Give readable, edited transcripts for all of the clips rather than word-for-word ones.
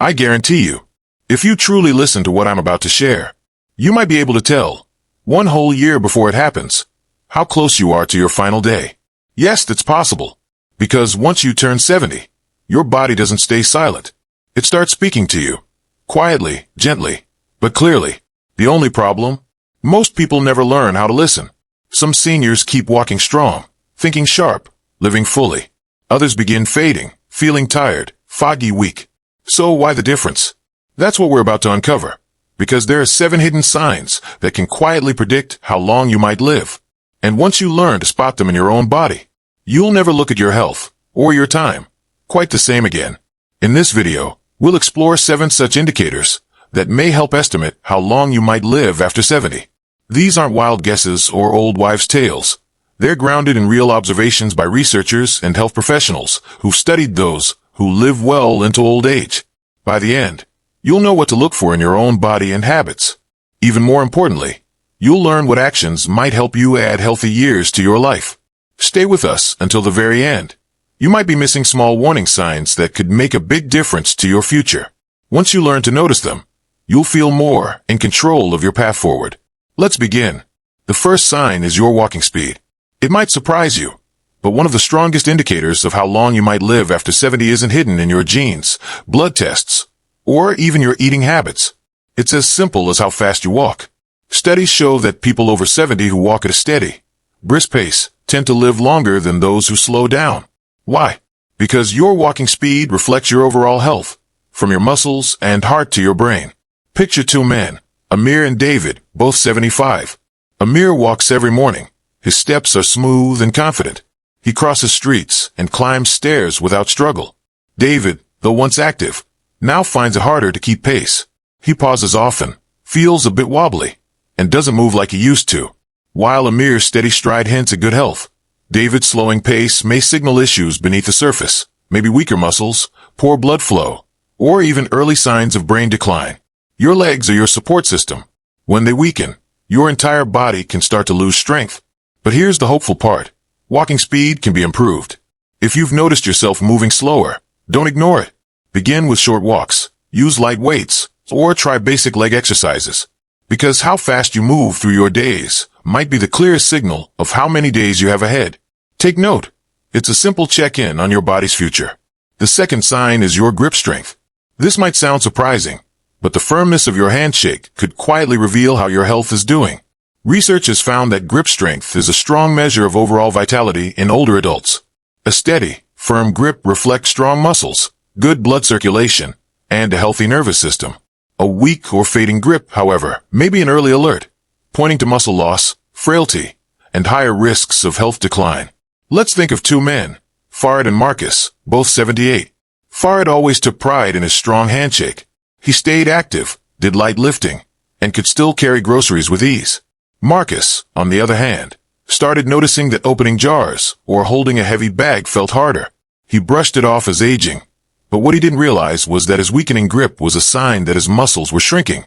I guarantee you, if you truly listen to what I'm about to share, you might be able to tell, one whole year before it happens, how close you are to your final day. Yes, that's possible, because once you turn 70, your body doesn't stay silent. It starts speaking to you, quietly, gently, but clearly. The only problem? Most people never learn how to listen. Some seniors keep walking strong, thinking sharp, living fully. Others begin fading, feeling tired, foggy, weak. So why the difference? That's what we're about to uncover, because there are 7 hidden signs that can quietly predict how long you might live. And once you learn to spot them in your own body, you'll never look at your health, or your time, quite the same again. In this video, we'll explore 7 such indicators that may help estimate how long you might live after 70. These aren't wild guesses or old wives' tales. They're grounded in real observations by researchers and health professionals who've studied those who live well into old age. By the end, you'll know what to look for in your own body and habits. Even more importantly, you'll learn what actions might help you add healthy years to your life. Stay with us until the very end. You might be missing small warning signs that could make a big difference to your future. Once you learn to notice them, you'll feel more in control of your path forward. Let's begin. The first sign is your walking speed. It might surprise you, but one of the strongest indicators of how long you might live after 70 isn't hidden in your genes, blood tests, or even your eating habits. It's as simple as how fast you walk. Studies show that people over 70 who walk at a steady, brisk pace tend to live longer than those who slow down. Why? Because your walking speed reflects your overall health, from your muscles and heart to your brain. Picture 2 men, Amir and David, both 75. Amir walks every morning. His steps are smooth and confident. He crosses streets and climbs stairs without struggle. David, though once active, now finds it harder to keep pace. He pauses often, feels a bit wobbly, and doesn't move like he used to. While Amir's steady stride hints at good health, David's slowing pace may signal issues beneath the surface, maybe weaker muscles, poor blood flow, or even early signs of brain decline. Your legs are your support system. When they weaken, your entire body can start to lose strength. But here's the hopeful part. Walking speed can be improved. If you've noticed yourself moving slower, don't ignore it. Begin with short walks, use light weights, or try basic leg exercises. Because how fast you move through your days might be the clearest signal of how many days you have ahead. Take note. It's a simple check-in on your body's future. The second sign is your grip strength. This might sound surprising, but the firmness of your handshake could quietly reveal how your health is doing. Research has found that grip strength is a strong measure of overall vitality in older adults. A steady, firm grip reflects strong muscles, good blood circulation, and a healthy nervous system. A weak or fading grip, however, may be an early alert, pointing to muscle loss, frailty, and higher risks of health decline. Let's think of 2 men, Farid and Marcus, both 78. Farid always took pride in his strong handshake. He stayed active, did light lifting, and could still carry groceries with ease. Marcus, on the other hand, started noticing that opening jars or holding a heavy bag felt harder. He brushed it off as aging, but what he didn't realize was that his weakening grip was a sign that his muscles were shrinking,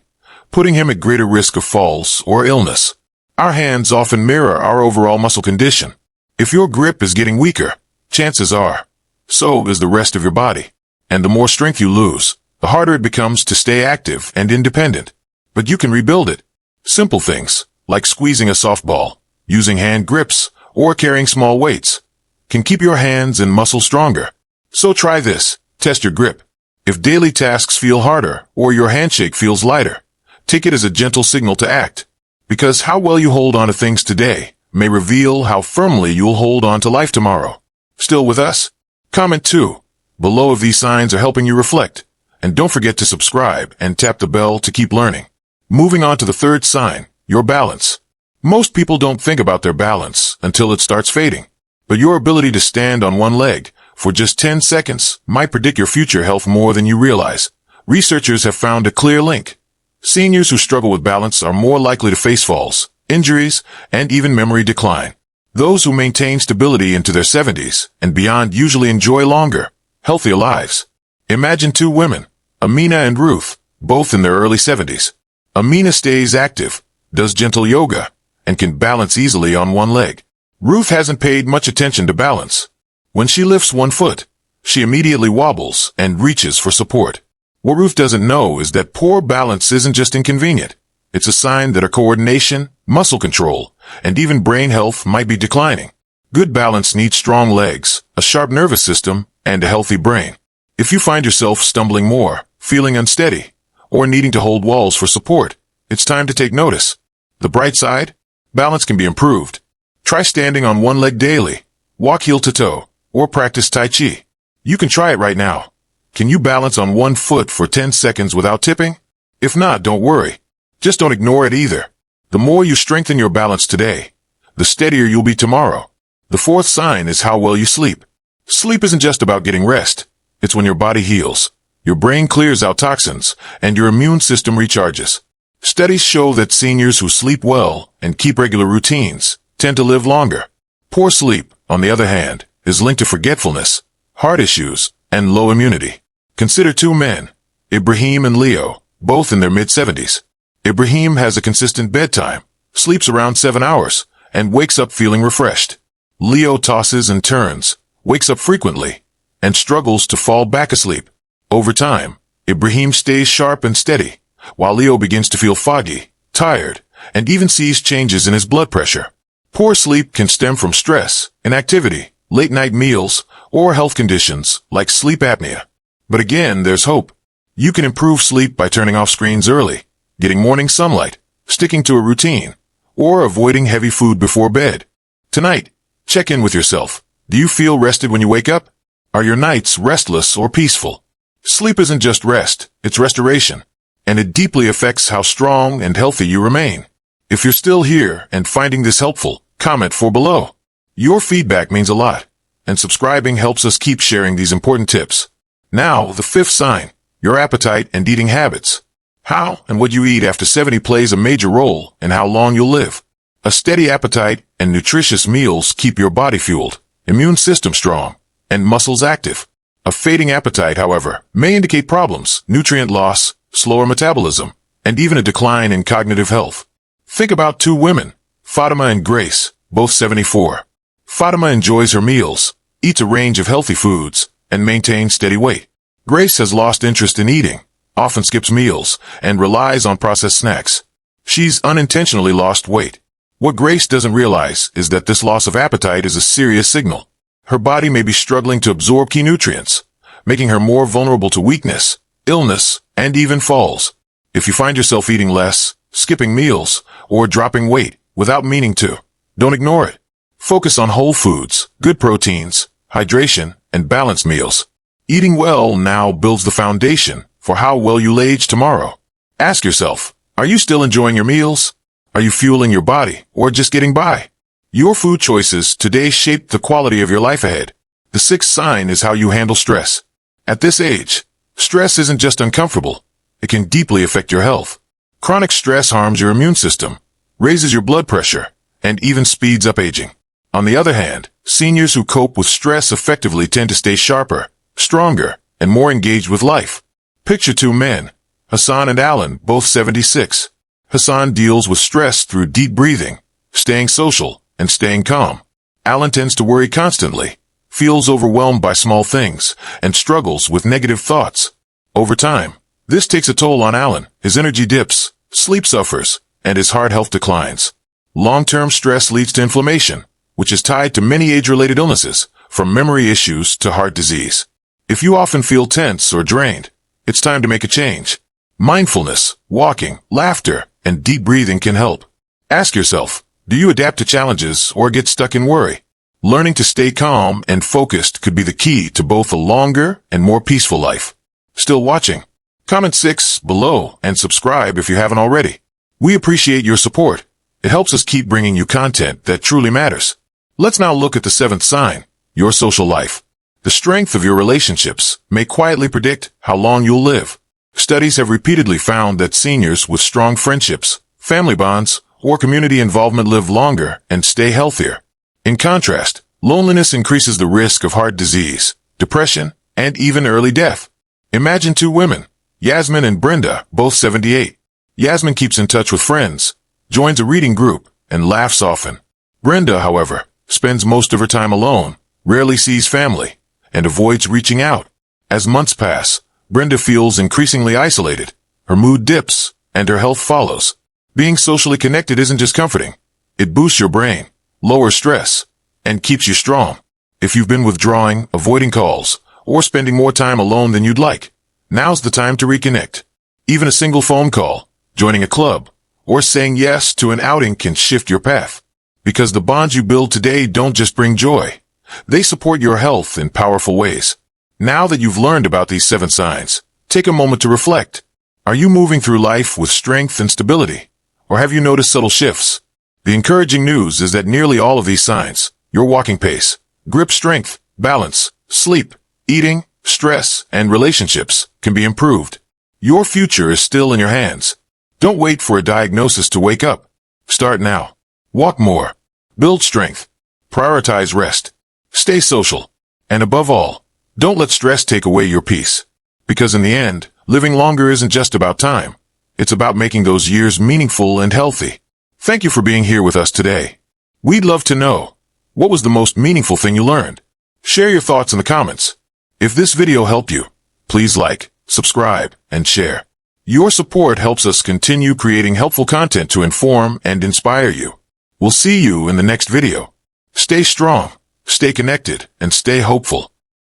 putting him at greater risk of falls or illness. Our hands often mirror our overall muscle condition. If your grip is getting weaker, chances are, so is the rest of your body. And the more strength you lose, the harder it becomes to stay active and independent. But you can rebuild it. Simple things, like squeezing a softball, using hand grips, or carrying small weights, can keep your hands and muscles stronger. So try this. Test your grip. If daily tasks feel harder or your handshake feels lighter, take it as a gentle signal to act. Because how well you hold on to things today may reveal how firmly you'll hold on to life tomorrow. Still with us? Comment 2 below if these signs are helping you reflect. And don't forget to subscribe and tap the bell to keep learning. Moving on to the third sign, your balance. Most people don't think about their balance until it starts fading. But your ability to stand on one leg for just 10 seconds might predict your future health more than you realize. Researchers have found a clear link. Seniors who struggle with balance are more likely to face falls, injuries, and even memory decline. Those who maintain stability into their 70s and beyond usually enjoy longer, healthier lives. Imagine 2 women, Amina and Ruth, both in their early 70s. Amina stays active, does gentle yoga, and can balance easily on one leg. Ruth hasn't paid much attention to balance. When she lifts one foot, she immediately wobbles and reaches for support. What Ruth doesn't know is that poor balance isn't just inconvenient. It's a sign that our coordination, muscle control, and even brain health might be declining. Good balance needs strong legs, a sharp nervous system, and a healthy brain. If you find yourself stumbling more, feeling unsteady, or needing to hold walls for support, it's time to take notice. The bright side? Balance can be improved. Try standing on one leg daily, walk heel to toe, or practice Tai Chi. You can try it right now. Can you balance on one foot for 10 seconds without tipping? If not, don't worry. Just don't ignore it either. The more you strengthen your balance today, the steadier you'll be tomorrow. The fourth sign is how well you sleep. Sleep isn't just about getting rest. It's when your body heals, your brain clears out toxins, and your immune system recharges. Studies show that seniors who sleep well and keep regular routines tend to live longer. Poor sleep, on the other hand, is linked to forgetfulness, heart issues, and low immunity. Consider two men, Ibrahim and Leo, both in their mid-70s. Ibrahim has a consistent bedtime, sleeps around 7 hours, and wakes up feeling refreshed. Leo tosses and turns, wakes up frequently, and struggles to fall back asleep. Over time, Ibrahim stays sharp and steady, while Leo begins to feel foggy, tired, and even sees changes in his blood pressure. Poor sleep can stem from stress, inactivity, late-night meals, or health conditions like sleep apnea. But again, there's hope. You can improve sleep by turning off screens early, getting morning sunlight, sticking to a routine, or avoiding heavy food before bed. Tonight, check in with yourself. Do you feel rested when you wake up? Are your nights restless or peaceful? Sleep isn't just rest, it's restoration, and it deeply affects how strong and healthy you remain. If you're still here and finding this helpful, comment for below. Your feedback means a lot, and subscribing helps us keep sharing these important tips. Now, the fifth sign, your appetite and eating habits. How and what you eat after 70 plays a major role in how long you'll live. A steady appetite and nutritious meals keep your body fueled, immune system strong, and muscles active. A fading appetite, however, may indicate problems, nutrient loss, slower metabolism, and even a decline in cognitive health. Think about two women, Fatima and Grace, both 74. Fatima enjoys her meals, eats a range of healthy foods, and maintains steady weight. Grace has lost interest in eating, often skips meals, and relies on processed snacks. She's unintentionally lost weight. What Grace doesn't realize is that this loss of appetite is a serious signal. Her body may be struggling to absorb key nutrients, making her more vulnerable to weakness, illness, and even falls. If you find yourself eating less, skipping meals, or dropping weight without meaning to, don't ignore it. Focus on whole foods, good proteins, hydration, and balanced meals. Eating well now builds the foundation for how well you'll age tomorrow. Ask yourself, are you still enjoying your meals? Are you fueling your body, or just getting by? Your food choices today shape the quality of your life ahead. The sixth sign is how you handle stress. At this age, stress isn't just uncomfortable. It can deeply affect your health. Chronic stress harms your immune system, raises your blood pressure, and even speeds up aging. On the other hand, seniors who cope with stress effectively tend to stay sharper, stronger, and more engaged with life. Picture two men, Hassan and Alan, both 76. Hassan deals with stress through deep breathing, staying social, and staying calm. Alan tends to worry constantly, feels overwhelmed by small things, and struggles with negative thoughts. Over time, this takes a toll on Alan. His energy dips, sleep suffers, and his heart health declines. Long-term stress leads to inflammation, which is tied to many age-related illnesses, from memory issues to heart disease. If you often feel tense or drained, it's time to make a change. Mindfulness, walking, laughter, and deep breathing can help. Ask yourself, do you adapt to challenges or get stuck in worry? Learning to stay calm and focused could be the key to both a longer and more peaceful life. Still watching? Comment 6 below and subscribe if you haven't already. We appreciate your support. It helps us keep bringing you content that truly matters. Let's now look at the seventh sign, your social life. The strength of your relationships may quietly predict how long you'll live. Studies have repeatedly found that seniors with strong friendships, family bonds, or community involvement live longer and stay healthier. In contrast, loneliness increases the risk of heart disease, depression, and even early death. Imagine two women, Yasmin and Brenda, both 78. Yasmin keeps in touch with friends, joins a reading group, and laughs often. Brenda, however, spends most of her time alone, rarely sees family, and avoids reaching out. As months pass, Brenda feels increasingly isolated. Her mood dips, and her health follows. Being socially connected isn't just comforting. It boosts your brain, lowers stress, and keeps you strong. If you've been withdrawing, avoiding calls, or spending more time alone than you'd like, now's the time to reconnect. Even a single phone call, joining a club, or saying yes to an outing can shift your path. Because the bonds you build today don't just bring joy. They support your health in powerful ways. Now that you've learned about these 7 signs, take a moment to reflect. Are you moving through life with strength and stability? Or have you noticed subtle shifts? The encouraging news is that nearly all of these signs, your walking pace, grip strength, balance, sleep, eating, stress, and relationships, can be improved. Your future is still in your hands. Don't wait for a diagnosis to wake up. Start now. Walk more. Build strength. Prioritize rest. Stay social. And above all, don't let stress take away your peace. Because in the end, living longer isn't just about time. It's about making those years meaningful and healthy. Thank you for being here with us today. We'd love to know, what was the most meaningful thing you learned? Share your thoughts in the comments. If this video helped you, please like, subscribe, and share. Your support helps us continue creating helpful content to inform and inspire you. We'll see you in the next video. Stay strong, stay connected, and stay hopeful.